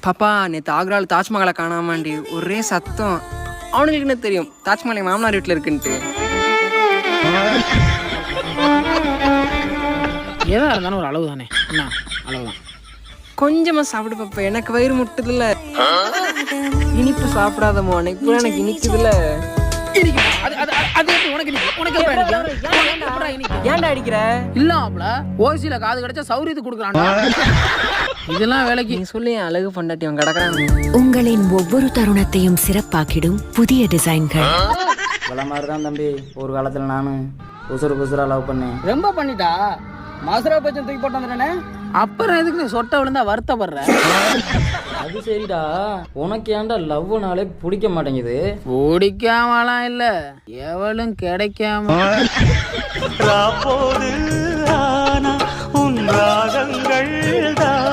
பாப்பா நேற்று ஆக்ராவில் தாஜ்மஹாலை காணாமாண்டி ஒரே சத்தம். அவனுங்களுக்கு என்ன தெரியும் தாஜ்மஹால் என் மாமனார் வீட்டில் இருக்குன்ட்டு. எதா இருந்தாலும் ஒரு அளவு தானே அண்ணா, அளவுதான். கொஞ்சமா சாப்பிடு பாப்பா, எனக்கு வயிறு முட்டுதுல்ல. இனிப்பு சாப்பிடாதமோ, அன்னைக்கு கூட எனக்கு இனிக்குதுல்ல. ஏன்டா அடிக்கிற? இல்லாமல ஓசியில காது கிடைச்சா சௌரியத்துக்கு கொடுக்குறான்டா. இதெல்லாம் வேலைக்கு நீ சொல்லி என் அழகு பொண்டாட்டி அவன் கிடக்குறாங்க. உங்களின் ஒவ்வொரு தருணத்தையும் சிறப்பாக்கிடும் புதிய டிசைன்கள். இவ்வளோ மாதிரி தான் தம்பி ஒரு காலத்தில் நானும் உசுரா லவ் பண்ணேன். ரொம்ப பண்ணிட்டா மாசுரா பச்சை தூக்கி போட்டு வந்துட்டானே. அப்புறம் எதுக்கு நீ சொட்ட விழுந்தா வருத்தப்படுற? அது சரிடா, உனக்கு ஏன்டா லவ்னாலே பிடிக்க மாட்டேங்குது? பிடிக்காமலாம் இல்ல, எவளும் கிடைக்காம. உன் ராகங்கள் தான்